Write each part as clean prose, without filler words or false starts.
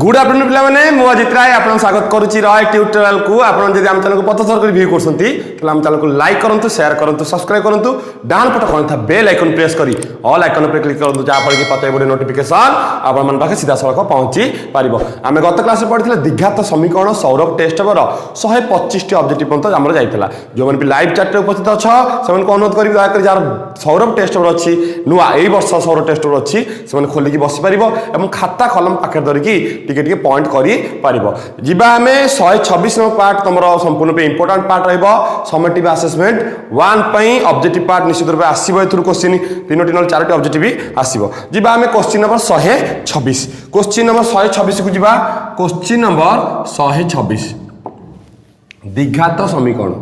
Good afternoon पिला माने मु अजित राय आपन स्वागत करूची रॉय ट्यूटोरियल को आपन जदि हम चैनल को पथर कर व्यू करसंती तले हम चैनल को लाइक करंतु शेयर करंतु सब्सक्राइब करंतु डान पट कोन था बेल आइकन प्रेस करी ऑल आइकन पे क्लिक करंतु जा पड़ के पते बडे नोटिफिकेशन आपन मन पाखे सीधा सड़क पहुंची पारिबो। आमे गत क्लास में पढ़िथिले द्विघात समीकरण सौरभ टेस्ट वर 125 टी ऑब्जेक्टिव पंत हमर जाइतला जो मन भी लाइव चैट रे उपस्थित अछ सेमन को अनुरोध करी दया कर जार सौरभ टेस्ट वर अछि नुआ एई वर्ष सौरभ टेस्ट वर अछि सेमन खोली की बसि पारिबो एवं खाता कलम पाखे धरि की टिके पॉइंट करी पारिबो। जिबा हमें 126 नंबर पार्ट तमरो संपूर्ण पे इंपोर्टेंट पार्ट रहबो समेटिव असेसमेंट 1 पई ऑब्जेक्टिव पार्ट निश्चित रूप आसीबो एथुर क्वेश्चन तीनोटी नल चारोटी ऑब्जेक्टिव भी आसीबो। जिबा हमें क्वेश्चन नंबर 126 क्वेश्चन नंबर 126 को जिबा क्वेश्चन नंबर 126 द्विघात समीकरण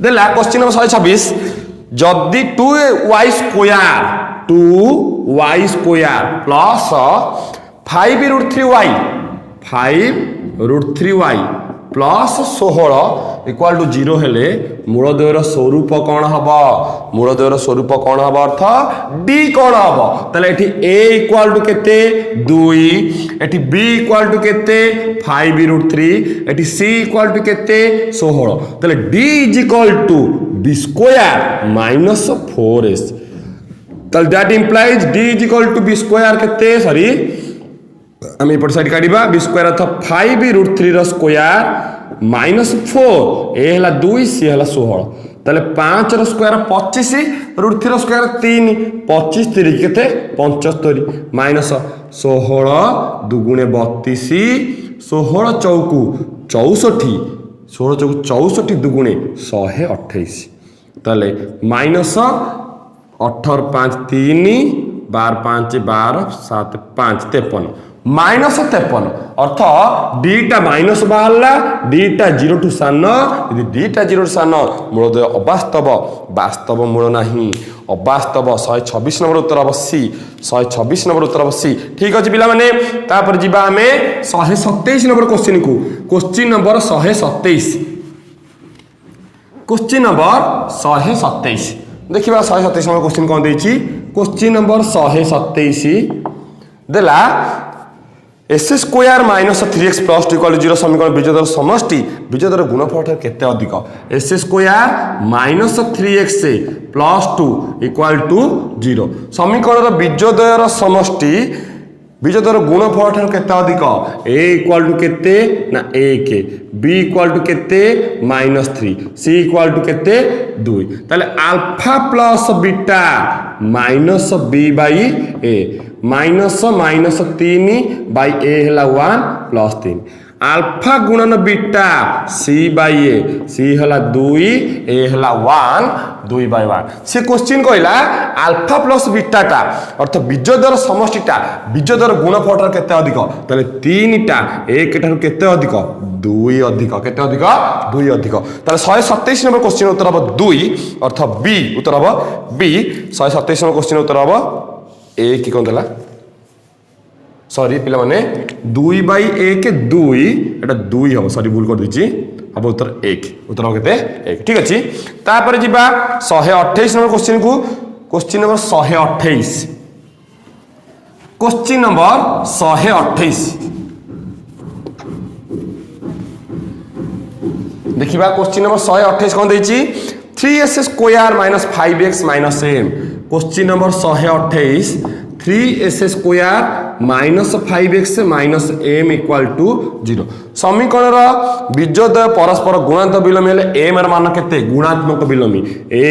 देला क्वेश्चन नंबर 126 जदि 2y square plus 5√3y plus 16 equal to 0 हेले मूलद्वयर स्वरूप कौन हम मूलद्वयर स्वरूप कौन हम अर्थ d कौन हम तले एठी a इक्वल टू केते 2 एठी b इक्वल टू केते 5√3 एठी c इक्वल टू केते 16 तले d is equal to b square minus 4s तले that implies d is equal to b square केते सॉरी हम एपट साइड काढिबा b स्क्वायर अर्थ 5√3 रो स्क्वायर माइनस 4 ए हला 2 सी हला 16 तले 5 रो स्क्वायर 25 √3 रो स्क्वायर 3 25 3 केते 75 माइनस 16 दुगुणे 32 16 चौकु 64 16 चौकु 64 दुगुणे 128 तले माइनस 18 5 3 12 5 12 7 5 53 माइनस 53 अर्थ डीटा माइनस बाहरला डीटा 0 टू सान यदि डीटा 0 टू सान मूलद्वय अवास्तव वास्तव मूल नहीं अवास्तव 126 नंबर उत्तर हम सी 126 नंबर उत्तर हम सी। ठीक अच्छे पिला माने तापर जिबा हमें 127 नंबर क्वेश्चन को क्वेश्चन नंबर 127 क्वेश्चन नंबर 127 देखिबा 127 नंबर क्वेश्चन कोन देछि क्वेश्चन नंबर 127 देला S square minus 3x plus 2 equal 0 समीकरण बीजद्वार समष्टि बीजद्वार गुणफल केते अधिक S square minus 3x plus 2 equal to 0 समीकरण बीजद्वयर समष्टि बीजद्वार गुणफल ठार केते अधिक a इक्वल टू केते ना 1 b इक्वल टू केते -3 c इक्वल टू केते 2 ताले alpha plus beta minus b by a minus 3 by a हला 1 प्लस 3 अल्फा गुणन beta c by a c हला 2 a हला 1 2 बाई 1 से क्वेश्चन कहला अल्फा प्लस बीटा टा अर्थ बीजद्वार समष्टिटा बीजद्वार गुणफल केते अधिक तले 3 टा 1 ठार केते अधिक 2 अधिक केते अधिक 2 अधिक तले 127 नंबर क्वेश्चन उत्तर हम 2 अर्थ b उत्तर हम b 127 नंबर क्वेश्चन उत्तर हम ए की कोन देला सॉरी पिला माने 2 बाई 1 2 एटा 2 हम सॉरी भूल कर दिछि अब उत्तर 1 उत्तर हम केते 1 ठीक अछि। तापर जिबा 128 नंबर क्वेश्चन को क्वेश्चन नंबर 128 क्वेश्चन नंबर 128 देखिबा क्वेश्चन नंबर 128 कोन दैछि 3s square minus 5x minus m question number 128 3s square minus 5x minus m equal to 0 समीकरण बीजद्वय परस्पर गुणांत विलोमी हेले m र मान केते गुणात्मक विलोमी a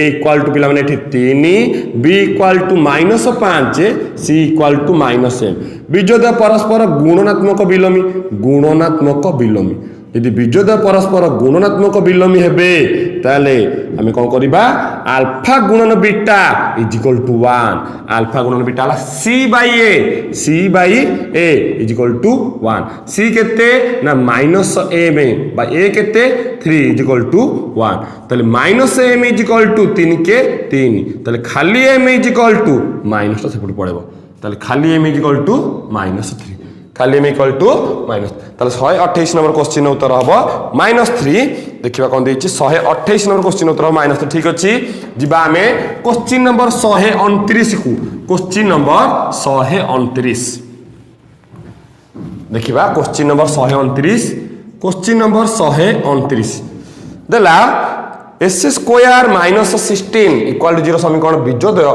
इक्वल टू पिला माने एठी 3 b equal to -5 c equal to -m बीजद्वय परस्पर गुणनात्मक विलोमी यदि बीजद्वय परस्पर गुणनात्मक विलोमी हेबे ताले हमें कौन करिबा अल्फा गुणन beta is equal to 1 alpha गुणन बीटा हला c by a is equal to 1 c केते ना माइनस m बाई a केते 3 इज इक्वल टू 1 ताले minus m is equal to 3 के 3 ताले खाली m is equal to minus तो सेपट पड़ेबो ताले खाली m इज इक्वल टू -3 खाली m इक्वल टू माइनस ताले 128 नंबर क्वेश्चन उत्तर हबो -3 देखिबा कोन देछि 128 नंबर क्वेश्चन उत्तर -3 ठीक अछि जिबा हमें क्वेश्चन नंबर 129 को क्वेश्चन नंबर 129 देखिबा क्वेश्चन नंबर 129 क्वेश्चन नंबर 129 देला s square minus 16 equal to 0 समीकरण बीजोदय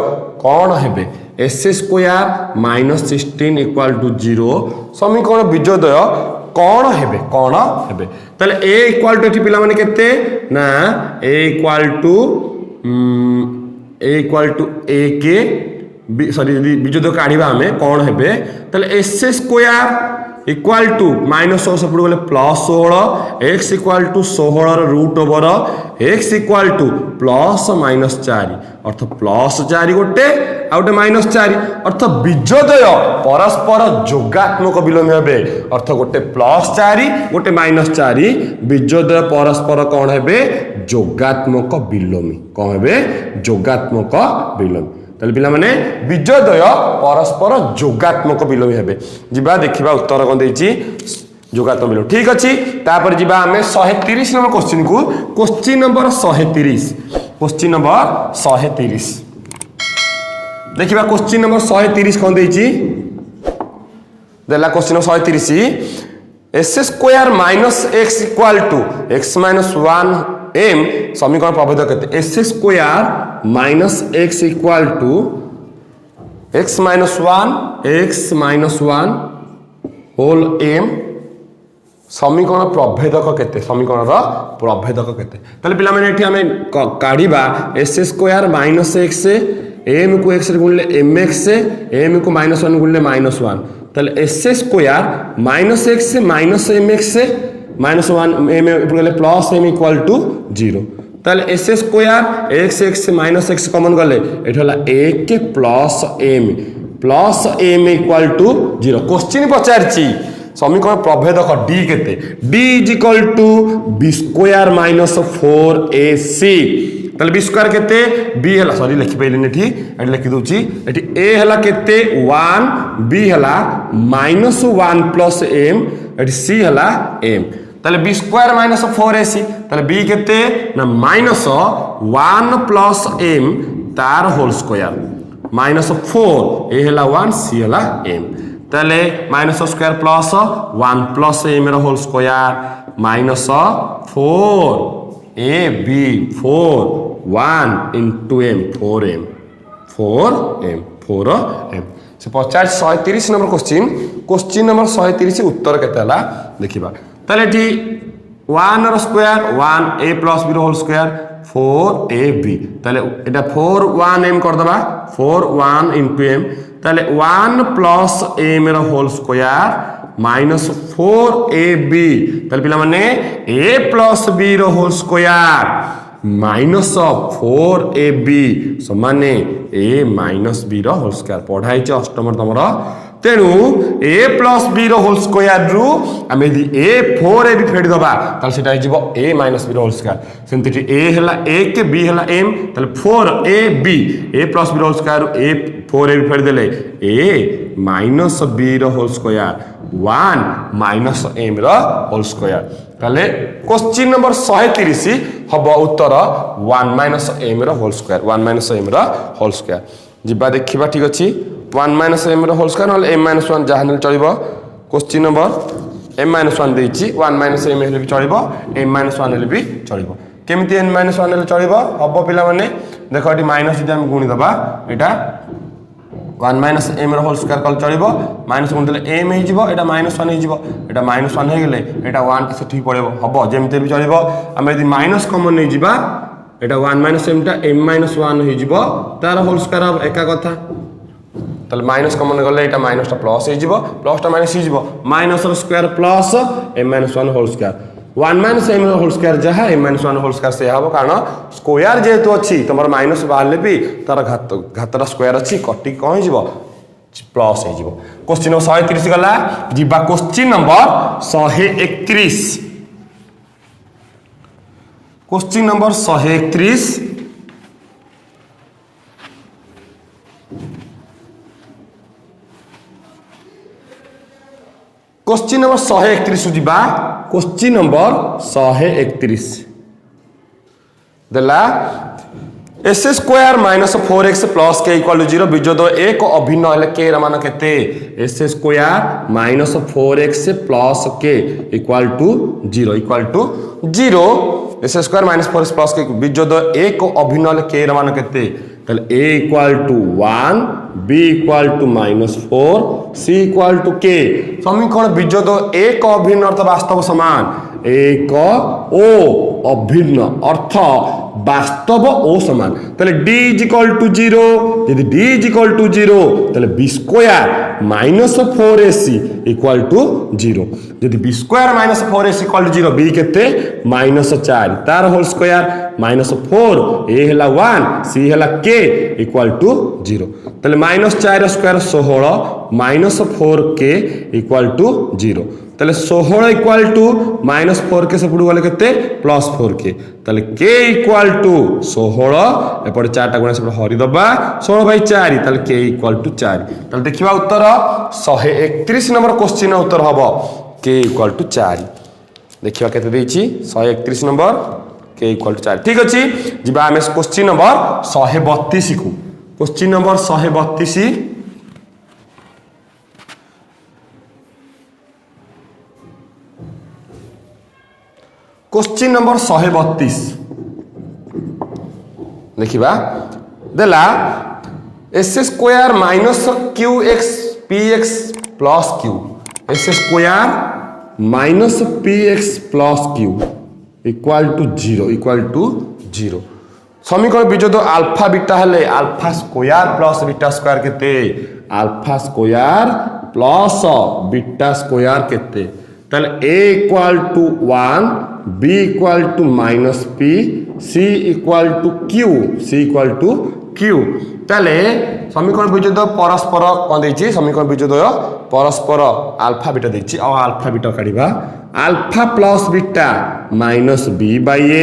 कौन हेबे s square minus 16 equal to 0 समीकरण बीजोदय कौन हेबे ताले a इक्वल टू एठी पिला माने केते ना a इक्वल टू a के सॉरी बीजोदय काढिबा हमें कौन हेबे ताले s square equal to minus सब गले plus 16 x equal to 16 root over x equal to plus minus 4 अर्थ प्लस 4 गोटे आउटे माइनस 4 अर्थ बीजोदय परस्पर जोगात्मक विलोमी हेबे अर्थ गोटे प्लस 4 गोटे माइनस 4 बीजोदय परस्पर कौन हेबे जोगात्मक विलोमी कौन हेबे जोगात्मक विलोमी ताले पिला माने बीजोदय परस्पर जोगात्मक विलोमी हेबे जिबा देखिबा उत्तर कोन देछि जोगात्मक विलोमी ठीक अछि तापर जिबा हमें 130 नंबर क्वेश्चन को क्वेश्चन नंबर 130 देखिबा क्वेश्चन नंबर 130 कोन देछि देला question 130 s square minus x equal to x minus 1 m समीकरण प्रभेद करते s square minus x equal to x minus 1 whole m समीकरण प्रभेदक केते समीकरण प्रभेदक केते ताले पिला माने एठी हमें काढिबा s square minus x m को x रे गुणले mx m को -1 गुणले -1 ताले s square minus x minus mx -1 m गुणले प्लस m इक्वल टू 0 ताले s square x minus x common गले एठी होला 1 plus m equal to 0 question पचारची समीकरण प्रभेदक d केते d is equal to b square minus 4ac ताले b स्क्वायर केते b हला सॉरी लिखि पैलिन एठी एठी लिखि दोची एठी a हला केते 1 b हला -1 प्लस m एठी c हला m ताले b स्क्वायर माइनस 4ac ताले b केते ना -1 प्लस m तार होल स्क्वायर -4 a हला 1 c हला m ताले minus square plus 1 plus m रो whole square -4 a b 4 1 into m 4m से 130 नंबर क्वेश्चन नंबर 130 उत्तर केते हला देखिबा ताले ठी 1 रो स्क्वायर 1 a प्लस b रो होल स्क्वायर 4ab ताले एटा 4 1 m कर दबा 4 1 into m ताले 1 प्लस m रो होल स्क्वायर -4ab ताले पिला माने a प्लस b रो होल स्क्वायर -4ab समाने a माइनस b रो होल स्क्वायर पढाई छ अष्टम तमरा तेनु a प्लस b रो होल स्क्वायर रु आमे यदि a 4ab फेड दबा ताले सेटा हिजबो a माइनस b रो होल स्क्वायर सेंति a हला a के b हला m ताले 4ab a प्लस b रो होल स्क्वायर a 4ab फेड देले a माइनस b रो होल स्क्वायर 1 माइनस m रो होल स्क्वायर ताले क्वेश्चन नंबर 130 हबो उत्तर 1 माइनस m रो होल स्क्वायर 1 माइनस m रो होल स्क्वायर जिबा देखिबा ठीक अछि 1 माइनस m रो होल स्क्वायर नले m माइनस 1 जहानल चलिबो क्वेश्चन नंबर m माइनस 1 देछि 1 माइनस m हेले भी चलिबो m माइनस 1 हेले भी चलिबो केमिति n माइनस 1 हेले चलिबो हबो पिला माने देखो एटी माइनस जदि हम गुणी दबा एटा 1 माइनस m रो होल स्क्वायर कल चलिबो माइनस गुण देले m हे जिवो एटा माइनस 1 हे जिवो एटा माइनस 1 हे गेले एटा 1 के सेठी पड़ेबो हबो जेमते भी चलिबो हम यदि माइनस कॉमन नै जिबा एटा 1 माइनस m टा m माइनस 1 हे जिवो तार होल स्क्वायर अब एका कथा ताले माइनस कॉमन गले एटा माइनस टा प्लस हे जिवो प्लस टा माइनस हे जिवो माइनस रो square plus m minus 1 whole square 1 minus m whole square जहा m माइनस 1 होल स्क्वायर से हबो कारण स्क्वायर जेतु अछि तमर माइनस बाहरले भी तार घातरा स्क्वायर अछि कटि कोन हे जिवो प्लस हे जिवो क्वेश्चन नंबर 130 गला जिबा question number 131 question number 131 1 question number 131 जीवा क्वेश्चन नंबर 131 देला S square minus 4x plus K equal to 0 बीजोद एक अभिन्न हेले के मान केते S square minus 4x plus K equal to 0 S square minus 4x plus K बीजोद एक अभिन्न हेले के मान केते ताले a equal to 1 b equal to -4 c equal to k समीकरण बीजोद एक अभिन्न अर्थ वास्तव समान एक ओ अभिन्न अर्थ वास्तव ओ समान ताले d इज इक्वल टू 0 यदि d इज इक्वल टू 0 ताले b square minus 4ac equal to 0 यदि b square minus 4ac equal to 0 b केते -4 तार होल स्क्वायर -4 a हला 1 c हला k इक्वल टू 0 ताले -4 स्क्वायर 16 -4k इक्वल टू 0 ताले 16 equal to -4 के सेपटू गले केते +4k ताले k इक्वल टू 16 एपटे 4 टा गुणा सेपटे हरि दबा 16 बाय 4 ताले k इक्वल टू 4 ताले देखिबा उत्तर 131 नंबर क्वेश्चन उत्तर हबो k इक्वल टू 4 देखिबा केते देछि 131 नंबर k इक्वल टू 4 ठीक अछि जिबा हम क्वेश्चन नंबर 132 को क्वेश्चन नंबर 132 क्वेश्चन नंबर 132 देखिबा देला S square minus Q X P X plus Q S square minus P X plus Q equal to 0 समीकरण बीजोद अल्फा बीटा हेले alpha square plus beta square केते alpha square plus beta square केते ताले a equal to 1 b equal to -p c equal to q ताले समीकरण बीजोद परस्पर कोन देछि समीकरण बीजोद परस्पर अल्फा बीटा देछि आ अल्फा बीटा काढिबा alpha plus beta -b by a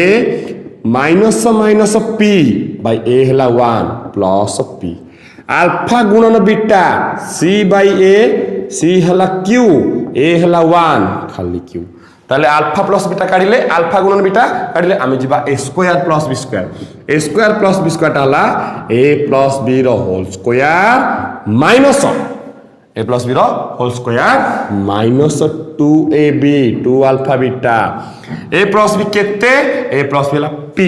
minus p by a हला 1 प्लस p अल्फा गुणन beta c by a c हला q a हला 1 खाली q ताले अल्फा प्लस बीटा काढिले अल्फा गुणन बीटा काढिले आमे जिबा a square plus b square हला a प्लस b रो whole square minus a plus b रो whole square minus 2ab 2 alpha beta a plus b केते a प्लस b हला p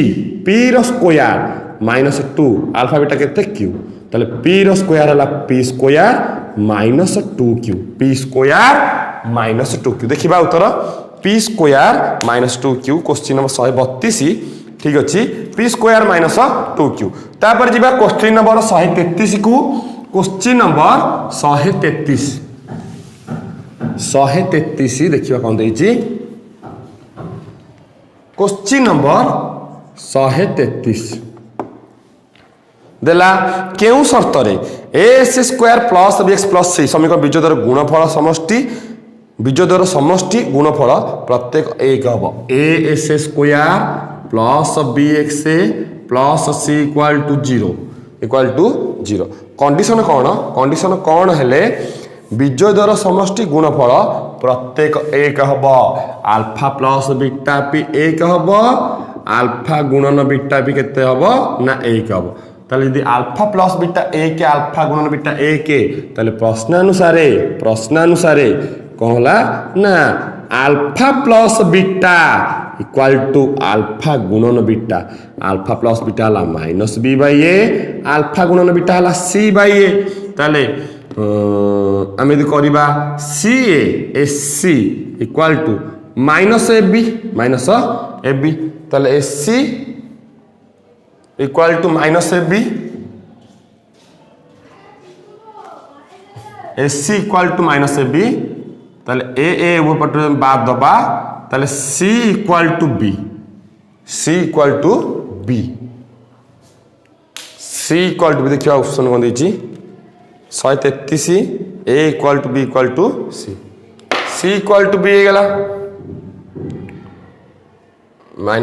रो स्क्वायर माइनस 2 अल्फा बीटा केते q ताले p रो square हला p square minus 2q p square minus 2q देखिबा उत्तर p square minus 2q question number 132 ठीक अछि p स्क्वायर माइनस 2q तापर जिबा क्वेश्चन नंबर 133 को क्वेश्चन नंबर 133 देखिबा कोन देछि क्वेश्चन नंबर 133 देला केउ शर्त रे as square plus bx plus c समीकरण बीजोदर गुणफल समष्टि बीजोदर समष्टि गुणफल प्रत्येक एक हबो as square plus bx plus c equal to 0 condition कोन हेले बीजोदर समष्टि गुणफल प्रत्येक एक हबो अल्फा प्लस बीटा p एक हबो अल्फा गुणन बीटा p केते हबो ना एक हबो ताले यदि अल्फा प्लस बीटा a के अल्फा गुणन बीटा a के ताले प्रश्न अनुसारे कहला ना alpha plus beta equal to alpha गुणन बीटा अल्फा प्लस बीटा हला -b बाय a अल्फा गुणन बीटा हला c बाय a ताले आमे यदि करिबा ca sc equal to -ab ताले sc equal to -ab sc equal to -ab ताले a वो पट बाद दबा ताले c इक्वल टू b देखियो ऑप्शन कोन देछि 133 a equal to b equal to c equal to b गेला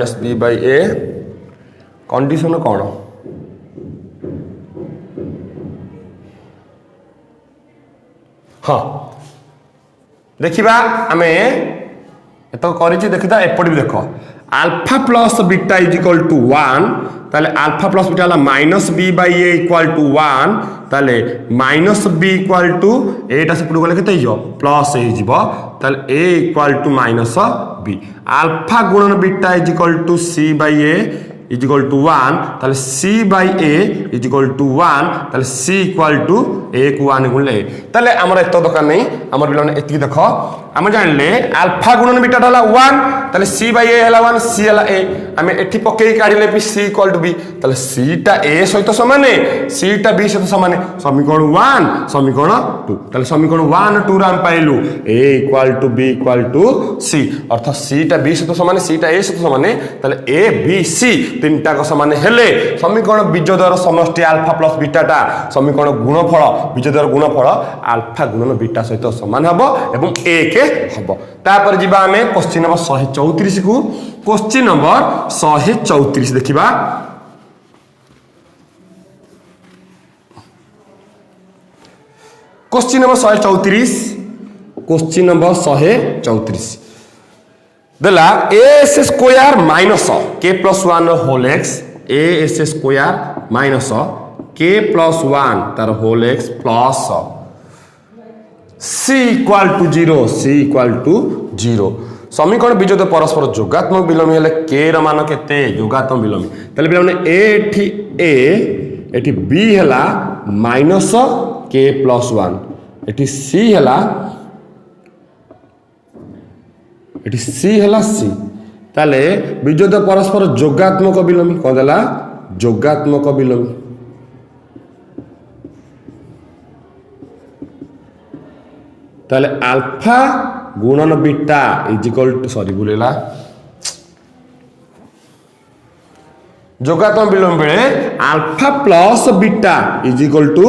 -b बाय a कंडीशन कौन हाँ देखिबा आमे एतो करिछि देखिदा एपडी देख alpha plus beta is equal to 1 ताले alpha plus beta minus B by A equal to 1 ताले माइनस बी इक्वल टू एटा से पुडू गले केते हिजो प्लस ए हिजो ताले A equal to minus B alpha गुणन beta is equal to C by A is equal to 1 ताले C by A is equal to 1 ताले सी इक्वल टू ए को 1 गुणले ताले हमर एतो दरकार नै हमर बिलने एति देखो हम जानले अल्फा गुणन बीटा हला 1 ताले सी बाई ए हला 1 सी हला ए हमें एठी पक्के काढिले भी सी इक्वल टू बी ताले सी टा ए सहित समान सी टा बी सहित समान समीकरण 1 समीकरण 2 ताले समीकरण 1 2 रा हम पाइलु A equal to B equal to C अर्थात सी टा बी सहित समान सी टा ए सहित समान ताले ए बी सी तीनटा को समान हेले समीकरण बीजद्वार समष्टि अल्फा प्लस बीटा टा समीकरण गुणफल बीजद्वार गुणफल अल्फा गुणन बीटा सहित समान हबो एवं ए के हबो तापर जिबा हमें क्वेश्चन नंबर 134 को क्वेश्चन नंबर 134 देखिबा क्वेश्चन नंबर 134 क्वेश्चन नंबर 134 देला एस स्क्वायर माइनस के plus 1 whole x s square minus के प्लस 1 तार whole x plus c equal to 0 c equal to 0 समीकरण बीजद परस्पर जोगात्मक विलोमी हेले के र मान केते जोगात्मक विलोमी तले बिलोमी ए एठी बी हला माइनस के प्लस 1 एठी सी हला सी ताले बीजद परस्पर जोगात्मक विलोमी को देला जोगात्मक विलोमी ताले अल्फा गुणन beta is equal to sorry बोलेला जोगात्मक विलोम बेले alpha plus beta is equal to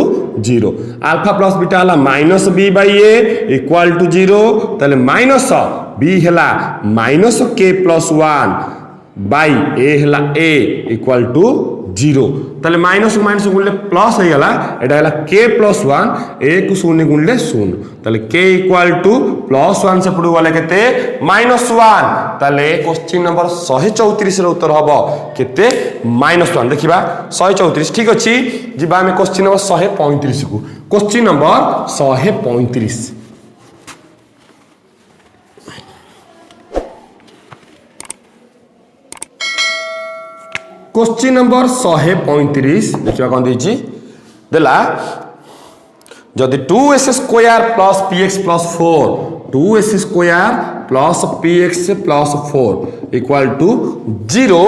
0 alpha plus beta हला minus B by A equal to 0 ताले माइनस बी हला माइनस के प्लस 1 बाई ए हला ए इक्वल टू 0 ताले माइनस गुणले प्लस हो गला एटा हला के प्लस 1 ए को शून्य गुणले 0 ताले के इक्वल टू प्लस 1 से पडू वाले केते माइनस 1 ताले क्वेश्चन नंबर 134 रो उत्तर हबो केते माइनस 1 देखिबा 134 ठीक अछि जिबा हम क्वेश्चन नंबर 135 को क्वेश्चन नंबर 135 क्वेश्चन नंबर 135 देखिबा कोन देछि देला जदि 2s square plus px plus 4 2s square plus px plus 4 equal to 0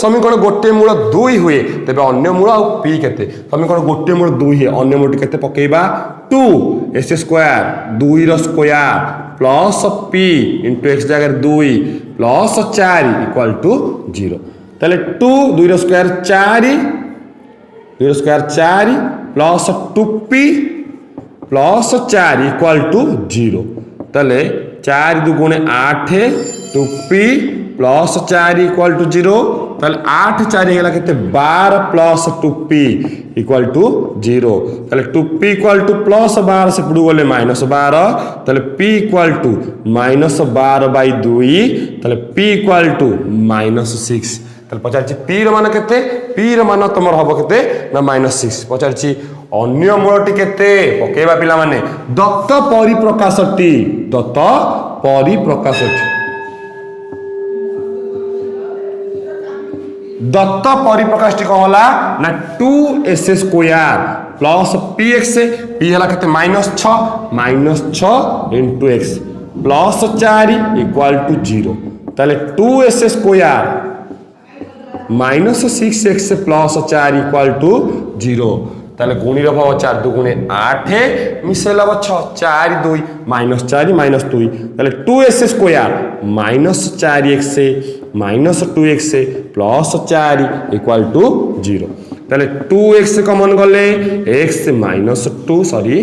समीकरण गोटे मूल 2 हुए तबे अन्य मूल आ p केते समीकरण गोटे मूल 2 है अन्य मूल केते पकेबा 2s स्क्वायर 2 रो square plus p into x जगह 2 प्लस 4 इक्वल टू 0 ताले 2 2 रो स्क्वायर 4 2 रो square 4 plus 2p plus 4 equal to 0 ताले 4 दुगुणे 8 2p प्लस 4 इक्वल टू 0 ताले 8 4 हेला केते 12 प्लस 2p इक्वल टू 0 ताले 2p इक्वल टू प्लस 12 से पडू गले माइनस 12 ताले p equal to minus 12 by 2 ताले p इक्वल टू माइनस 6 ताले पचारछि p र मान केते p र मान तमर हबो केते ना माइनस 6 पचारछि अन्य मूलटी केते पकेबा पिला माने दत्त परिप्रकाशटी दत्त परिप्रकाशटी कहला ना 2s square plus px p हला केते -6 into x plus 4 equal to 0 ताले 2s square -6x plus 4 equal to 0 ताले गुणी रो भाव 4 दुगुणे 8 मिसेला 6 4 2 -4 -2 ताले 2s square -4x -2x plus 4 equal to 0 ताले 2x कॉमन गले x -2 सॉरी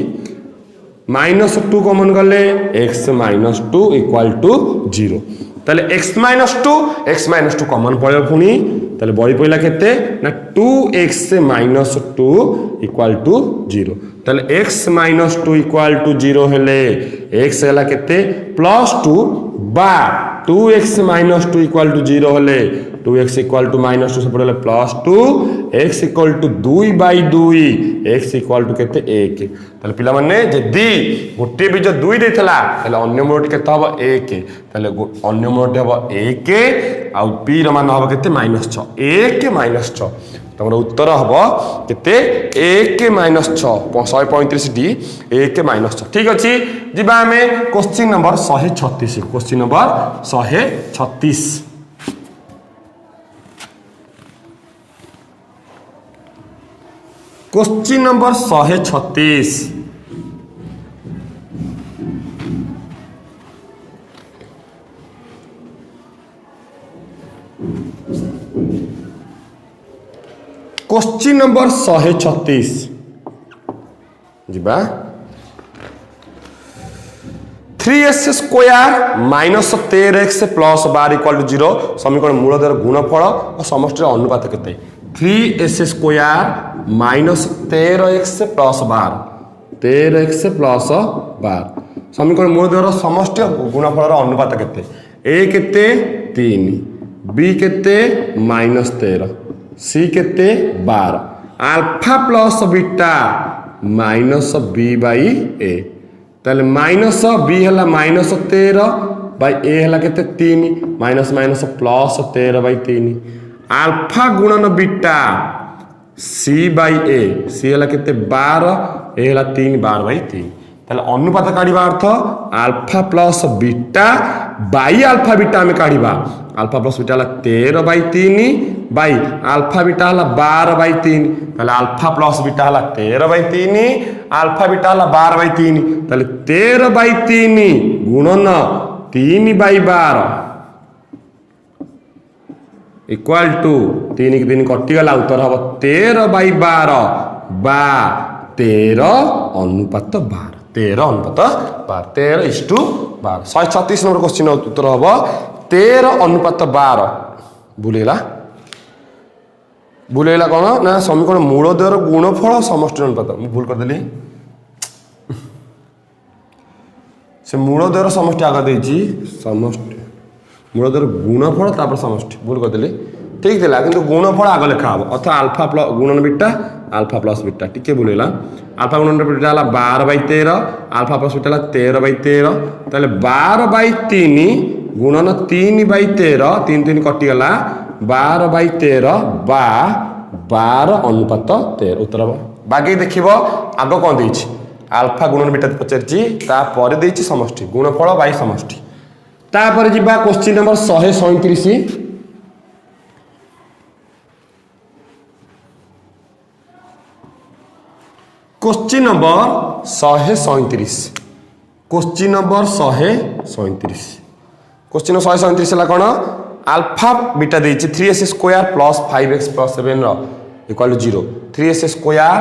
-2 कॉमन गले x -2 इक्वल टू 0 ताले x -2 कॉमन पड़े पुनी ताले बड़ी पइला केते ना 2x माइनस 2 इक्वल टू 0 ताले x माइनस 2 इक्वल टू 0 हेले x हैला केते प्लस 2 बा 2x माइनस 2 इक्वल टू 0 हेले 2x इक्वल टू माइनस 2 से पड़े plus 2 x equal to 2/2 x equal to केते 1 ताले पिला माने जदी गोटे बीज 2 देथला ताले अन्य मूलटी केते हबो 1 ताले अन्य मूलटी हबो 1 आ p र मान हबो केते -6 1 -6 तमर उत्तर हबो केते 1 -6 135 डी 1 -6 ठीक अछि जिबा हमें question number 136 question number 136 question number 136 question number 136 जीबा 3s square minus 13x plus 12 equal to 0 समीकरण मूलधर गुणफल और समष्टि अनुपात केते 3s square minus 13x plus 12 समीकरण मूलधर समष्टि गुणफल अनुपात केते a केते 3 b केते -13 c केते 12 alpha plus beta minus b by a ताले माइनस b हला -13 बाई a हला केते 3 माइनस माइनस प्लस 13/3 अल्फा गुणन beta c by a c हला केते 12 a हला 3 12/3 ताले अनुपात काढिबा अर्थ alpha plus beta by alpha beta में काढिबा अल्फा प्लस बीटा हला 13/3 बाई अल्फा बीटा हला 12/3 ताले अल्फा प्लस बीटा हला 13/3 अल्फा बीटा हला 12/3 ताले 13/3 गुणन 3/12 इक्वल टू 3 के 3 कटि गला उत्तर हबो 13/12 बा 13 अनुपात 12 13 अनुपात 12 13:12 136 नंबर क्वेश्चन उत्तर हबो 13 अनुपात 12 बुलेला कौन ना समीकरण मूलधर गुणफल समष्टि अनुपात मु भूल कर देली से मूलधर समष्टि आगे देछि समष्टि मूलधर गुणफल तापर समष्टि भूल कर देली ठीक थिला किंतु गुणफल आगे लिखा हबो अर्थात अल्फा प्लस गुणन बीटा अल्फा प्लस बीटा टिके बुलेला अल्फा गुणन बीटा हला 12/13 अल्फा प्लस बीटा हला 13/13 ताले 12/3 गुणन 3/13 3 3 कटि गला 12/13 बा 12 अनुपात 13 उत्तर बाकी देखिबो आगो कोन देछि अल्फा गुणन बीटा पचरछि ता परे देछि समष्टि गुणफल बाई समष्टि ता पर जिबा question number 137 question number 137 question number 137 question 137 हला कोन अल्फा बीटा देछि 3s square plus 5x plus 7 रो equal to 0 3s square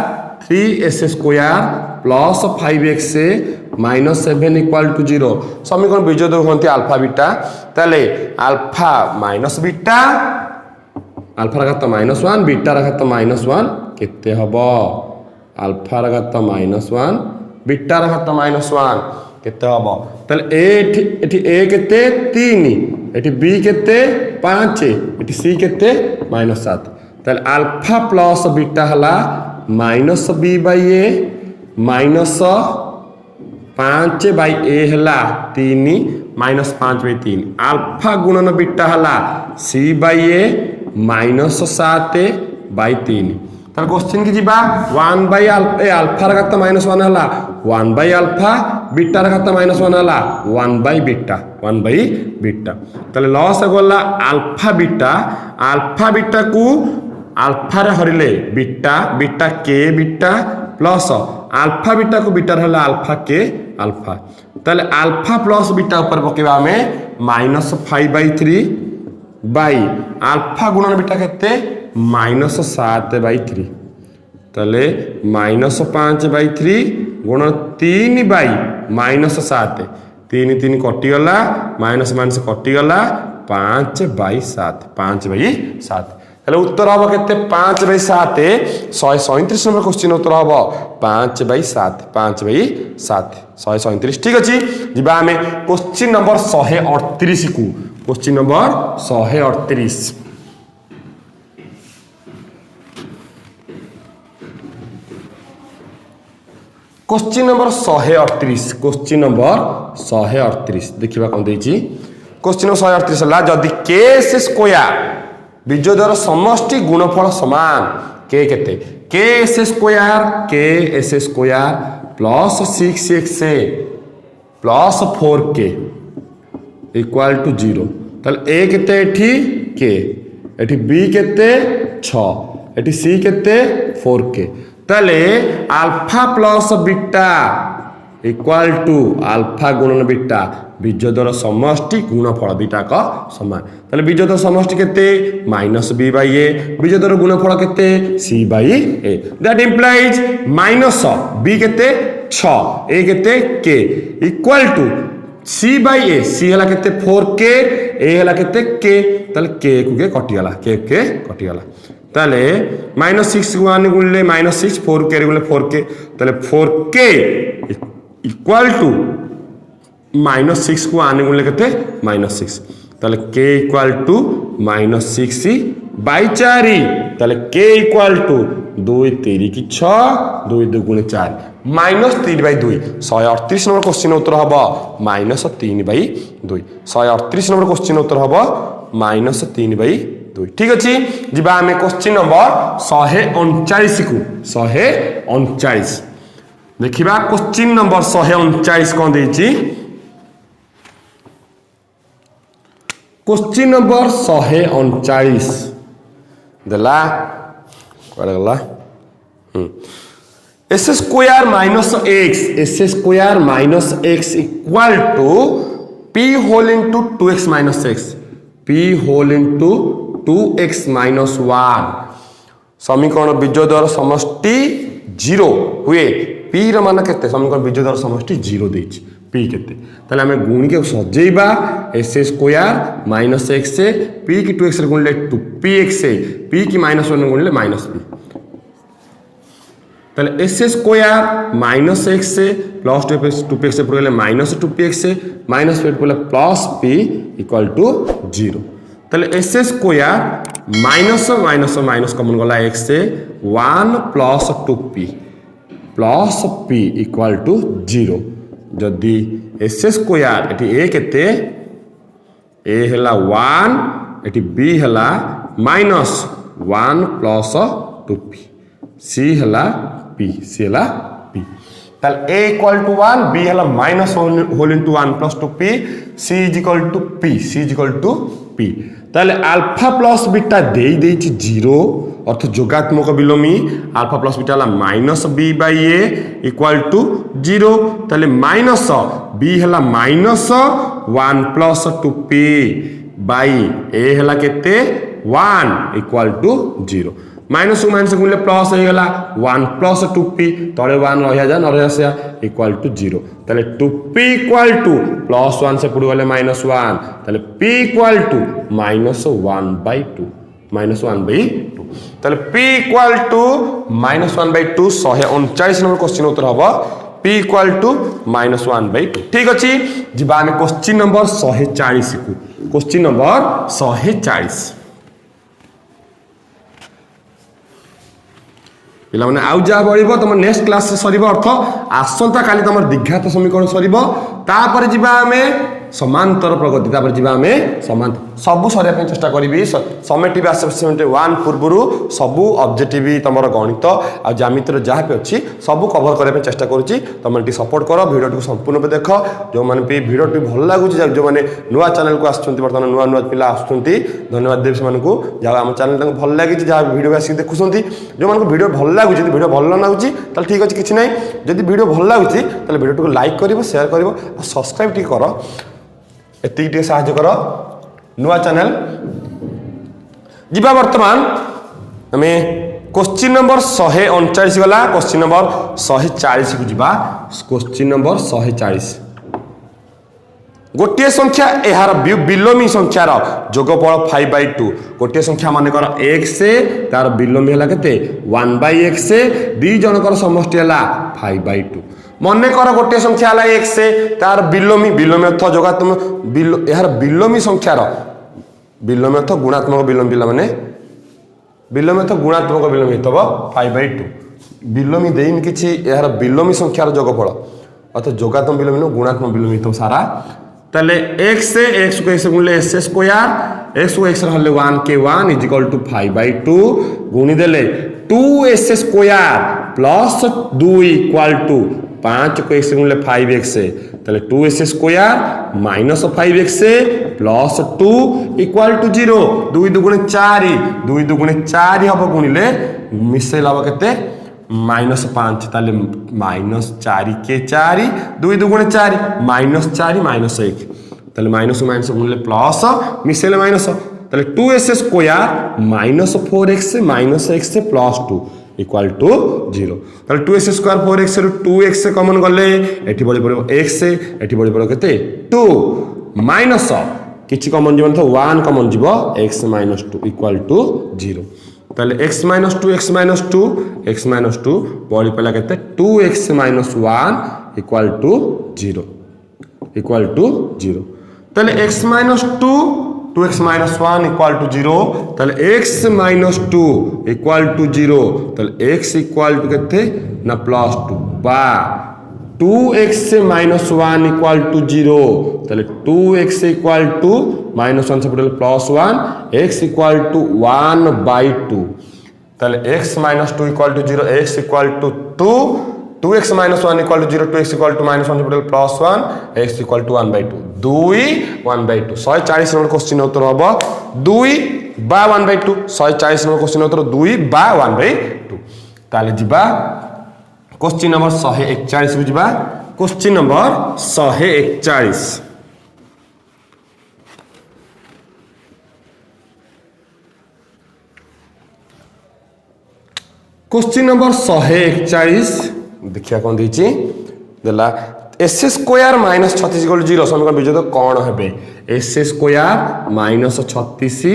plus 5x minus 7 equal to 0 समीकरण बीजोद होंती अल्फा बीटा ताले अल्फा माइनस बीटा अल्फा घात -1 बीटा घात -1 केते हबो अल्फा घात -1 बीटा घात -1 केते हबो ताले एठी a केते 3 एठी b केते 5 एठी c केते -7 ताले अल्फा प्लस बीटा हला -b/a -5/a हला 3 -5/3 अल्फा गुणन बीटा हला c/a -7/3 तार क्वेश्चन की जिबा 1/α अल्फा घात -1 हला 1/α बीटा घात -1 हला 1/बीटा ताले लॉस गला अल्फा बीटा को अल्फा रे हरिले बीटा के बीटा प्लस अल्फा बीटा को बीटा हला अल्फा के अल्फा ताले अल्फा प्लस बीटा ऊपर पकेबा हमें -5/3 बाई अल्फा गुणन बीटा केते -7/3 ताले -5/3 गुणन 3 बाई -7 3 3 कटि गला माइनस माइनस कटि गला 5/7 हेले उत्तर हम के 5/7 137 नंबर क्वेश्चन उत्तर हम 5/7 5/7 137 ठीक अच्छे जीवा आम क्वेश्चन नंबर 138 को question number 138 question number 138 question number 138 देखा कौन देती क्वेश्चन नंबर 138 है जदि के एस स्क्वायर बीजोधर समष्टि गुणफल समान के केते k s square plus 6x प्लस 4k इक्वल टू 0 ताले ए केते एठी के एठी बी केते 6 एठी सी केते 4k ताले alpha plus beta equal to alpha गुणन बीटा बीजोधर समष्टि गुणफल बीटा का समान ताले बीजोधर समष्टि केते माइनस बी बाई ए बीजोधर गुणफल केते C by A that implies minus B केते 6 ए केते K equal to C by A C हला केते 4k ए हला केते के ताले के को कटिगला के कटिगला ताले -6 को आने गुणले -6 4k रे गुणले 4k ताले 4k इक्वल टू -6 को आने गुणले केते -6 ताले k इक्वल टू -6 बाई 4 ताले k इक्वल टू 2 3 की 6 2 2 गुणे 4 -3/2 138 नंबर क्वेश्चन उत्तर हम -3/2 138 नंबर क्वेश्चन उत्तर हम -3/2 ठीक अच्छे जी आम क्वेश्चन नंबर 139 को 139 देखा क्वेश्चन नंबर 139 कौन देती क्वेश्चन नंबर 139 देला गला s square minus x equal to p whole into 2x minus x p whole into 2x minus 1 समीकरण बीजोधर समष्टि 0 हुए पी मान के समीकरण बीजोधर समष्टि 0 देती पी केते ताले आमे गुणी के सजेइबा S square minus x P की 2x रे गुणले 2px पी की -1 गुणले -p ताले s square minus x plus 2px से पड़े -2px माइनस पड़े प्लस p इक्वल टू 0 ताले s square minus minus minus common गला x 1 plus 2p plus p equal to 0 जदि एस स्क्वायर एटी ए केते ए हला 1 एटी बी हला -1 प्लस 2p सी हला p सी हला p ताल a इक्वल टू 1 b हला minus whole into 1 plus 2p c is equal to p c is equal to p ताले alpha plus beta देई देछि 0 अर्थ जोगात्मक विलोमी अल्फा प्लस बीटा हला -b/a इक्वल टू 0 ताले माइनस b हला -1 प्लस 2p बाई a हला केते 1 इक्वल टू 0 माइनस माइनस गुणले प्लस हो गला 1 प्लस 2p तळे 1 रहिया जा न रहिया से इक्वल टू 0 ताले 2p इक्वल टू +1 से पुड गले -1 ताले p इक्वल टू -1/2 -1/2 ताले p equal to -1/2 139 number question उत्तर हबो p इक्वल टू -1/2 ठीक अछि जिबा हम क्वेश्चन नंबर 140 को क्वेश्चन नंबर 140 पिला माने आउ जा बळिबो तुम नेक्स्ट क्लास से सरीबो अर्थ आसंता काली तुम द्विघात समीकरण सरीबो तापर जिबा हमें समांतर प्रगति तापर जिबा हमें समांतर सबु सरिया पे चेष्टा करिवि समेटिव असेसमेंट 1 पूर्वरु सबु ऑब्जेक्टिव तमरो गणित आ ज्यामितिर जहा पे अछि सबु कवर करे पे चेष्टा करूची तुम टी सपोर्ट करो वीडियो टी संपूर्ण पे देखो जो माने पे वीडियो टी भल लागुची जो माने नुवा चैनल को आछुंती वर्तमान नुवा नुवा पिला आछुंती धन्यवाद देव से को जा हम चैनल तक भल लागी जा वीडियो आसी देखुसंती जो माने वीडियो भल लागुची वीडियो भल लागुची तल ठीक अछि किछि नै जदि वीडियो भल लागुची तल वीडियो को लाइक करिवो शेयर करिवो आ सब्सक्राइब टी करो एति टी सहायता करो नुआ चैनल जिबा वर्तमान हमें क्वेश्चन नंबर 139 गला क्वेश्चन नंबर 140 को जिबा क्वेश्चन नंबर 140 गोटे संख्या यार बिलोमी संख्यार जोगफल 5/2 गोटे संख्या मानकर x तार बिलोमी है के 1/x दी जनकर समष्टि है 5/2 मन कर गोटे संख्या है x तार बिलोमी बिलोमी अर्थ जोगात्मक यार बिलोमी संख्यार बिलोमी अर्थ गुणात्मक बिलोमी पिला माने बिलोमी अर्थ गुणात्मक बिलोमी तब 5/2 बिलोमी देन किछि यार बिलोमी संख्यार जोगफल अर्थ जोगात्मक बिलोमी न गुणात्मक बिलोमी तो सारा ताले x से x को x गुणले s स्क्वायर x को x रहले 1k1 = 5/2 गुणी देले 2s स्क्वायर प्लस 2 = 5 को x गुणले 5x ताले 2s square minus 5x plus 2 = 0 2 दुगुणे 4 2 दुगुणे 4 हबो गुणिले मिसेला हबो केते -5 ताले -4 2 दुगुणे 4 -4 -1 ताले माइनस माइनस गुणले प्लस मिसेले माइनस ताले 2s square -4x -x plus 2 = 0 ताले 2s स्क्वायर 4x रु 2x कॉमन गले एठी बळी पड़ो x एठी बळी पड़ो केते 2 माइनस किछि कॉमन जीवन तो 1 कॉमन जीवो x - 2 = 0 ताले x - 2 x - 2 बड़ी पला केते 2x - 1 = 0 ताले x - 2 2x - 1 = 0 ताले x - 2 = 0 ताले x = केते ना +2 बा 2x - 1 = 0 ताले 2x = -1 से पड़े +1 x = 1/2 ताले x - 2 = 0 x = 2 2x - 1 = 0 2x = -1 से पड़े +1 x = 1/2 2 1/2 140 नंबर क्वेश्चन उत्तर हबो 2 बा 1/2 140 नंबर क्वेश्चन उत्तर 2 बा 1/2 ताले जिबा क्वेश्चन नंबर 141 को जिबा क्वेश्चन नंबर 141 क्वेश्चन नंबर 141 देखिया कोन दिछि देला s स्क्वायर - 36 = 0 समीकरण विजोद कोन हेबे s स्क्वायर - 36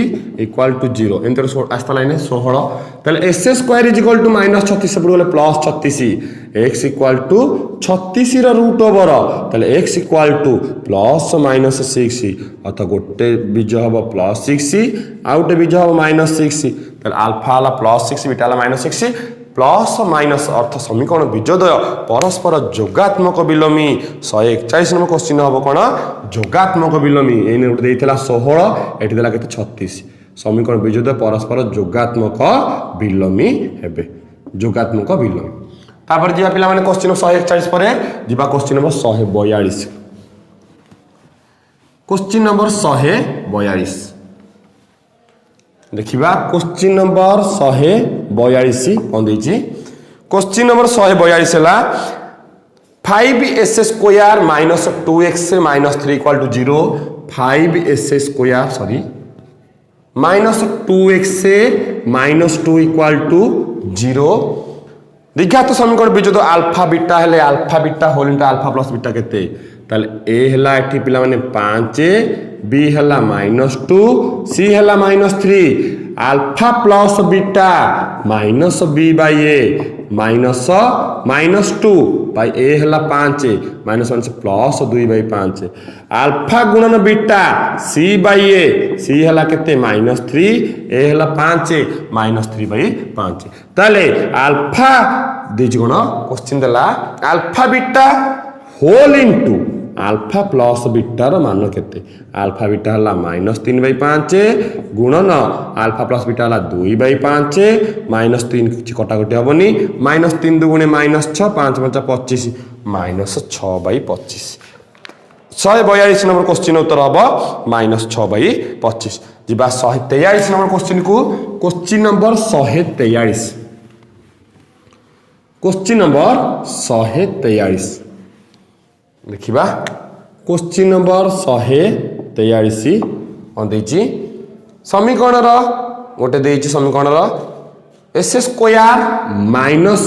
= 0 एंटर आस्ता लाइन 16 ताले s स्क्वायर = -36 से पड़ले +36 x = 36 ର रूट ओवर ताले x = ±6 अथ गोटे बीज हबो +6 आउटे बीज हबो -6 ताले अल्फा वाला +6 बीटा वाला -6 प्लस माइनस अर्थ समीकरण बीजोदय परस्पर जोगात्मक बिलोमी 141 नंबर क्वेश्चन हम कौन जोगात्मक बिलोमी ए नोट देइथिला 16 एठी देला केते 36 समीकरण बीजोदय परस्पर जोगात्मक बिलोमी हेबे जोगात्मक बिलोमी तापर जिबा पिला माने क्वेश्चन 141 परे जिबा क्वेश्चन नंबर 142 क्वेश्चन नंबर 142 देखिबा क्वेश्चन नंबर 142 कोन देछि क्वेश्चन नंबर 142 हला 5s square - 2x - 3 = 0 5s square sorry -2x - 2 = 0 दिघात समीकरण बीजोद अल्फा बीटा हेले alpha beta whole into alpha plus beta केते ताले a हला एठी पिला माने 5 b हला -2 c हला -3 alpha plus beta -b/a -2 by a हला 5 -1 से +2/5 अल्फा गुणन बीटा c/a c हला केते -3 a हला 5 -3/5 ताले अल्फा देज गुण क्वेश्चन देला alpha beta whole into alpha प्लस बीटार मान केते अल्फा बीटा हला -3/5 गुणन अल्फा प्लस बीटा हला 2/5 -3 किछि कटाकटी हबनी -3 दुगुणे -6 5 5 25 -6/25 142 नंबर क्वेश्चन उत्तर हबो -6/25 जिबा 143 नंबर क्वेश्चन को क्वेश्चन नंबर 143 क्वेश्चन नंबर 143 देखिबा क्वेश्चन नंबर 143 on देछि समीकरण रो गोटे देछि समीकरण रो s square minus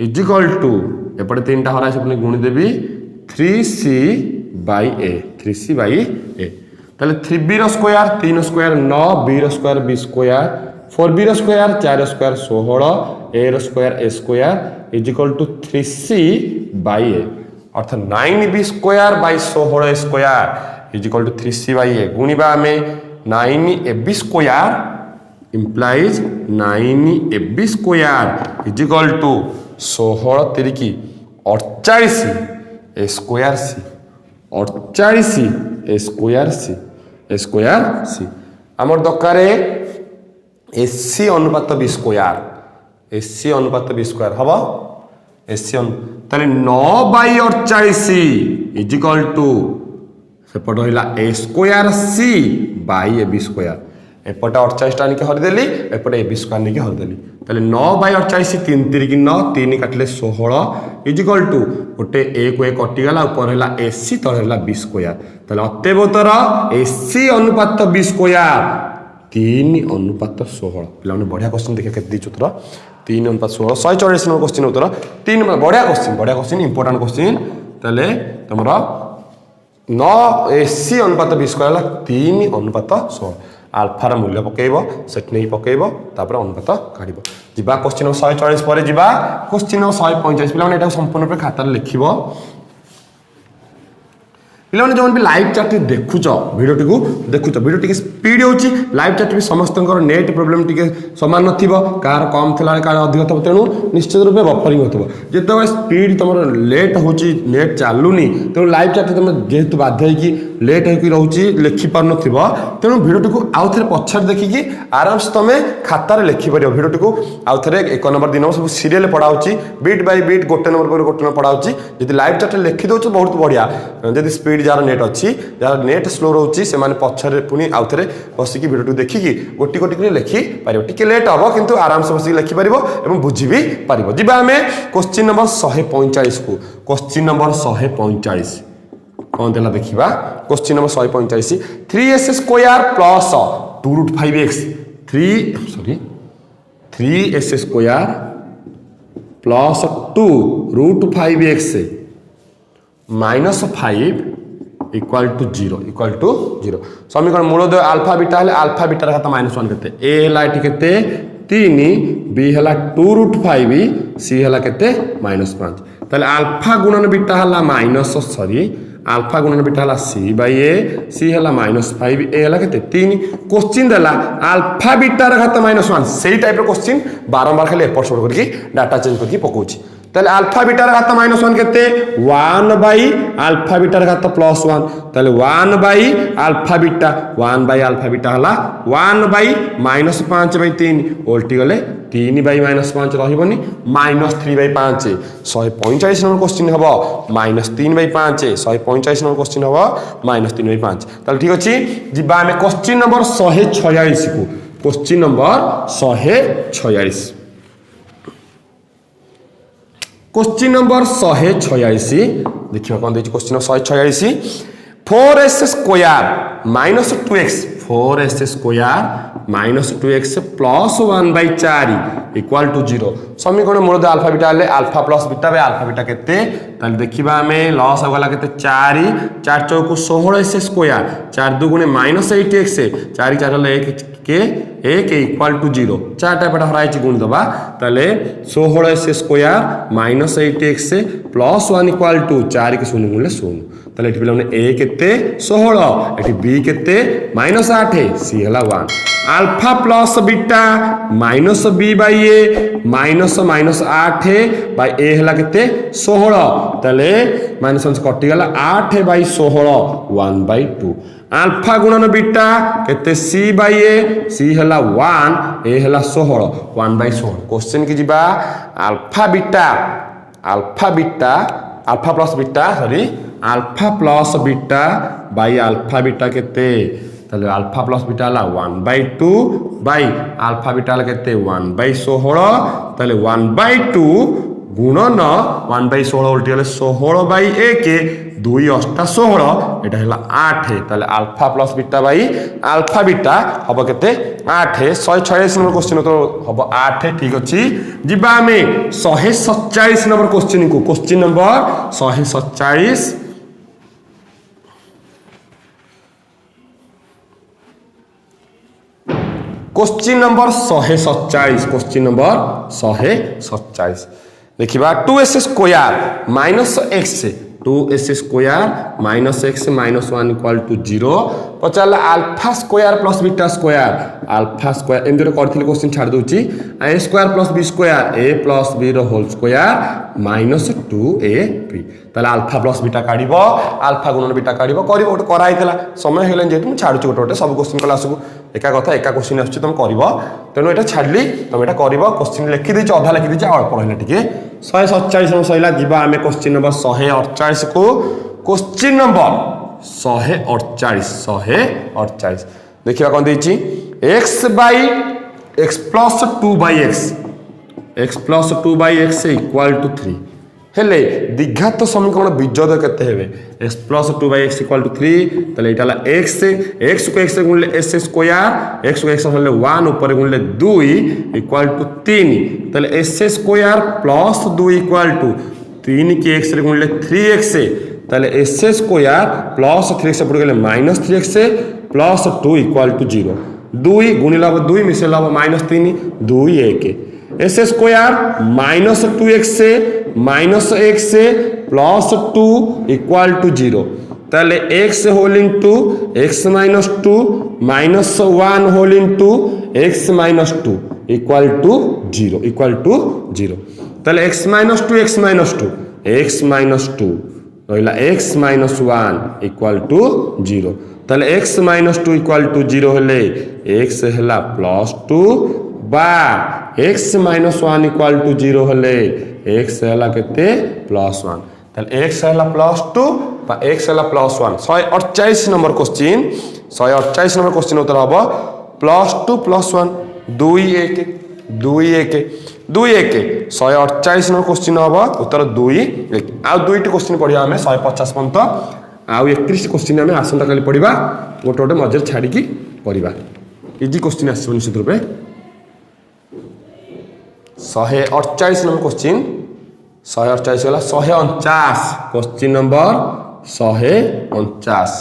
equal to एपटे 3टा हरा से गुणीदेवी 3c/a 3c/a ताले 3b square 3 square 9 b square 20 square 4b square 4 square 16 a square a square equal to 3c/a अर्थात 9b square by 16 square equal to 3c/a गुणिबा आमे 9ab square implies 9ab square equal to 16 तिरिकी 48 a square c 48 a square c आमर दरकार AC अनुपात B square AC अनुपात B square हम AC ताले 9/48 इजिकल टू सेपट रहा A square C by A B square एपटे 48 आनिक हरिदेली एपटे ए बी स्क्वायर नहीं हरिदेली ताले 9/48 3 तिरिकी 9 3 काटिले 16 इजिकल टू गोटे ए को ए कटिगला ऊपर है एसी तले है बी स्क्वायर ताले अत्यवतर एसी अनुपात बी स्क्वायर 3/16 पे बढ़िया क्वेश्चन देखिए के उत्तर 3/16 144 नंबर क्वेश्चन उत्तर 3 बढ़िया क्वेश्चन इंपोर्टेंट क्वेश्चन ताले तुम 9 एसी अनुपात बी स्क्वायर 3/16 आल्फार मूल्य पकेब सेट नहीं पकेब तापर अनुपात काढ़ जा क्वेश्चन नंबर 144 पर जा क्वेश्चन नंबर 145 पे संपूर्ण रूप खातार लिख पे जो भी लाइव चैट देखुच भिडियो को देखुच भिडियो टी स्पीड हो लाइव चैट भी समस्त नेट प्रोब्लेम टी सामान नार कम थी कार अधिक थो तेणु निश्चित रूप बफरिंग हो जो स्पीड तुम लेट हो नेट चलूनी तेणु लाइव चैट तुम जेहेतु बाध्य लेट हो रोचे लिखिपार तेणु भिडियो टी आउ थे पछाड़ देखिकी आराम से तुम खातार लिखिपर भिडियो टी आउ थे 1 नंबर 2 नंबर सब सीरियल पढ़ाऊँगी बीट बाय बीट गोटे नंबर पर गोटे नंबर पढ़ाऊँगी जब लाइव चैट लिखिदे बहुत बढ़िया जब स्पीड जार नेट अच्छी जार नेट स्लो रोचे से पछरे पुणी आउ थे बसिक भिडियो देखिकी गोटी गोटी लिखिपर टी लेट हम किंतु आराम से बसिक लिखिपर और बुझी भी पार जा आम क्वेश्चन नंबर 145 को क्वेश्चन नंबर 145 कौन देला देखिबा question number 145 3s square plus 2√5x 3s square plus 2√5x minus 5 equal to 0 समीकरण मूलदय अल्फा बीटा है अल्फा बीटा घात -1 केते ए हला एठी केते 3 बी हला 2√5 सी हला केते -5 ताले अल्फा गुणन बीटा हला अल्फा गुणन बीटा हला c/a सी हला -5 ए हला केते 3 क्वेश्चन देला अल्फा बीटा घात -1 सेही टाइप रो क्वेश्चन बारंबार खाली एपट सपोर्ट करके डाटा चेंज करके पकोछि ताले अल्फा बीटार घात -1 केते 1/अल्फा बीटार घात +1 ताले 1/अल्फा बीटा हला 1/-5/3 उल्टी गले 3/-5 रहिबनी -3/5 145 नंबर क्वेश्चन हबो -3/5 145 नंबर क्वेश्चन हबो -3/5 ताले ठीक अछि जिबा हमें क्वेश्चन नंबर 146 को क्वेश्चन नंबर 146 क्वेश्चन नंबर 146 देखिए कौन देखिए question number 146 4s square -2x 4s square -2x plus 1/4 equal to 0 समीकरण मूलद अल्फा बीटा ले alpha plus beta by alpha beta केते ताले देखिबा हमें लॉस हो गला केते 4 4 चौक 16s स्क्वायर 4 दुगुणे -8x 4 4 ले 1 इक्वल टू 0 चारटा पेटा हराई गुण दबा ताले 16s square -8x plus 1 equal to 4 के 0 गुणले 0 ताले एठी पिला ए केते 16 एठी बी केते -8 सी हला 1 alpha plus beta -b/a -8 by A हला केते 16 ताले -1 कटि गला 8/16 1/2 अल्फा गुणन बीटा केते c/a c हला 1 ए हला 16 1/16 क्वेश्चन की जिबा alpha plus beta by alpha beta केते ताले अल्फा प्लस बीटा हला 1/2 बाय अल्फा बीटा हला केते 1/16 ताले 1/2 गुणन 1/16 उल्टी गले 16/1 2 8 16 এটা হলা 8 তাহলে alpha plus beta by alpha beta হব কেতে 8 146 নম্বর কোশ্চেন তো হব 8 ঠিক আছে যিবা আমি 147 নম্বর কোশ্চেন কো question number 147 question number 147 question number 147 देखिबा 2s square minus x 2s square minus x minus 1 equal to 0 पचाला alpha square plus beta square alpha square एम जो करथिले क्वेश्चन छाड़ दोची a square plus b square a plus b रो whole square minus 2ab ताले अल्फा प्लस बीटा काढिबो अल्फा गुणन बीटा काढिबो करिबो ओटे कराइतला समय हेले जे तुम छाडुची ओटे सब क्वेश्चन क्लास को एका कथा एका क्वेश्चन आछी तुम करिबो तेनो एटा छाडली तुम एटा करिबो क्वेश्चन लिखि देछ अधा लिखि देछ अल्प रहले टिके 147 नंबर सहिला दिबा आमे क्वेश्चन नंबर 148 को क्वेश्चन नंबर 148 देखिबा कोन देछि x by x plus 2 by x plus 2 by x equal to 3 हेले द्विघात समीकरण बीजोद केते हेबे x plus 2 by x equal to 3 तले इटाला x को x गुणले s स्क्वायर x को x होले 1 ऊपर गुणले 2 इक्वल टू 3 तले s square plus 2 equal to 3 के x रे गुणले 3x तले s स्क्वायर प्लस 3x पड़ गेले minus 3x plus 2 equal to 0 2 गुणिला 2 मिसेला minus 3 2 1 s square minus 2x minus x plus 2 equal to 0 ताले x whole into x minus 2 minus 1 whole into x minus 2 equal to 0 ताले x minus 2 x minus 2 रहिला x minus 1 equal to 0 ताले x minus 2 equal to 0 हेले x हेला plus 2 बा x minus 1 equal to 0 हेले x हेला केते plus 1 ताले x हेला प्लस 2 बा x हेला plus 1 148 number question 148 number question उत्तर हबो प्लस 2 प्लस 1 2 1 148 नंबर क्वेश्चन हबो उत्तर 2 1 आ दुईटी क्वेश्चन पढिया हमें 150 पर्यंत आ 31 क्वेश्चन हमें आसंता काली पढिबा गोटे गोटे मजर छाडी की करबा इजी क्वेश्चन आसी निश्चित रूपे 148 नंबर क्वेश्चन 148 वाला 149 question number 149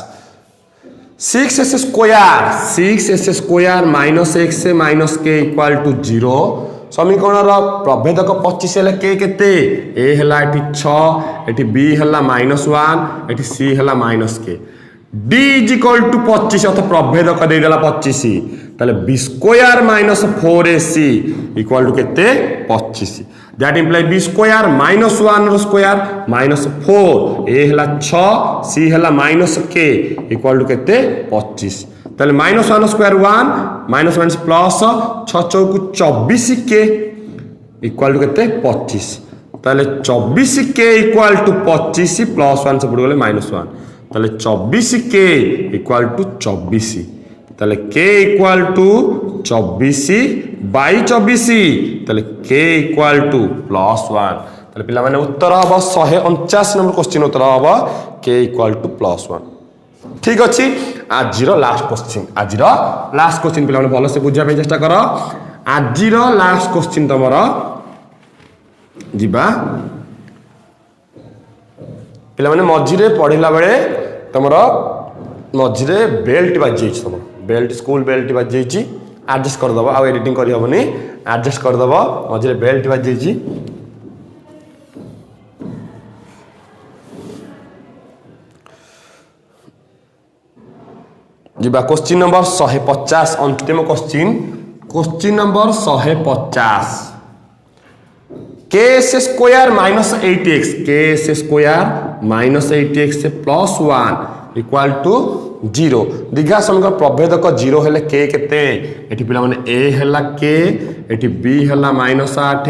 6s square minus x minus k equal to 0 समीकरण प्रभेदक 25 हेला k केते a हेला एठी 6 एठी b हेला -1 एठी c हेला -k d is equal to 25 अथ प्रभेदक दे देला 25 ताले b square minus 4ac equal to केते 25 दैट इंप्लाई b स्क्वायर -1 रो स्क्वायर -4 a हेला 6 c हेला -k इक्वल टू केते 25 ताले -1 स्क्वायर 1 माइनस प्लस 6 चौक 24k इक्वल टू केते 25 ताले 24k इक्वल टू 25 प्लस 1 से पड़ गले -1 ताले 24k इक्वल टू 24 ताले k इक्वल टू 24 बाई 24 ताले k इक्वल टू प्लस 1 ताले पिला माने उत्तर हबो 149 नंबर क्वेश्चन उत्तर हबो k इक्वल टू प्लस 1 ठीक अछि आजिरो लास्ट क्वेश्चन पिला माने भलो से बुझिया पे चेष्टा करो आजिरो लास्ट क्वेश्चन तमरो जिबा पिला माने मझिरे पढिला बेले तमरो मझिरे बेल्ट बाजी जाइछ तमरो बेल्ट स्कूल बेल्ट बाजी जाइछ एडजस्ट कर दबो आ एडिटिंग करि हबनी एडजस्ट कर दबो मझिरे बेल्ट बाजी जाइछ जिबा क्वेश्चन नंबर 150 अंतिम question number 150 ks square minus 8x ks square minus 8x plus 1 equal to 0 दीघा समीकरण प्रभेदक 0 हेले k केते एठी पिला माने a हेला k एठी b हेला -8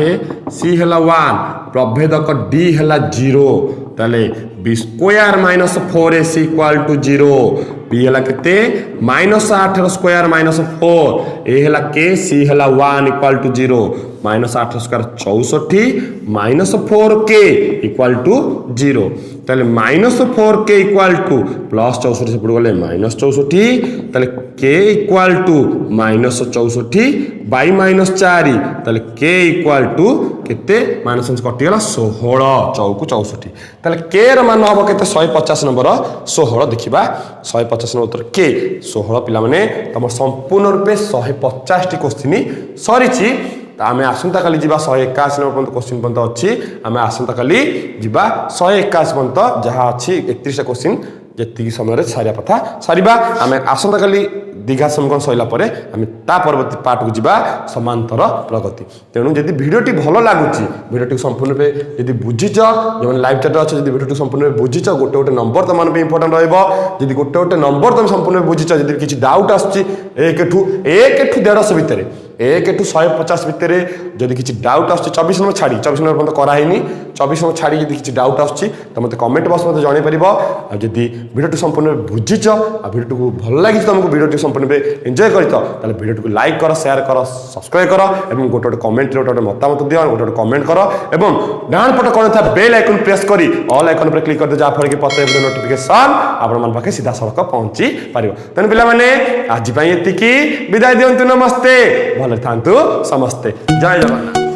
c हेला 1 प्रभेदक d हेला 0 ताले b square -4ac equal to 0 b हेला केते -8 रो स्क्वायर -4 a हेला k c हेला 1 equal to 0 minus 8 square 64 minus 4k equal to 0 ताले minus 4k equal two plus 64 से गले माइनस 64 ताले k equal to minus 64 by minus 4 ताले k इक्वाल टू केते माइनस कटिगला 16 चौकु 64 ताले k र मान हम केते 150 नंबर 16 देखिबा 150 नंबर उत्तर k 16 पिला माने तम संपूर्ण रूपे 150 टी क्वेश्चन सरीची आमे आसंता काली जीवा 181 नंबर पर्यंत क्वेश्चन पर्यंत अच्छी आमे आसंता काली जीवा 181 पर्यंत जहाँ अच्छी 31 क्वेश्चन जी समय सारा कथा सारिबा आमे आसंता काली दीघा समकन सैला परे आमे ता परवर्ती पार्ट को जीवा समांतर प्रगति तेणु जदि वीडियोटी भलो लागुची वीडियोटी संपूर्ण पे जदि बुझिच जो लाइव चैट अछि जदि वीडियोटी संपूर्ण बुझिच गोटे गोटे नंबर त मान पे इंपोर्टेंट रहइबो जदि गोटे गोटे नंबर तुम संपूर्ण बुझिच जदि किछि डाउट आछि 1 ठू 150 भितर 1 ठू 150 भितर जदि किछि डाउट आछि 24 नंबर छाड़ी 24 नंबर पर्यंत करा हैनी 24 नंबर छाड़ी जदि किछि डाउट आछि त मते कमेंट बॉक्स में जणाई परिबो आ जदि वीडियोटी संपूर्ण बुझिच आ वीडियोटी को भलो लागि तुमको वीडियोटी संपूर्ण पे एंजॉय करित ताले वीडियोटी को लाइक कर शेयर कर सब्सक्राइब कर एवं गोटे गोटे कमेंट रे गोटे मतामत दियो गोटे गोटे कमेंट कर एवं डान पट कोन था बेल आइकन प्रेस करी ऑल आइकन पर क्लिक कर दे जा फर के पते वीडियो नोटिफिकेशन आपण मन पाखे सीधा सड़क पहुंची पारिबो तने पिला माने आज पई एति की विदाई दियंतु नमस्ते भले थांतु समस्ते जय जगन्नाथ।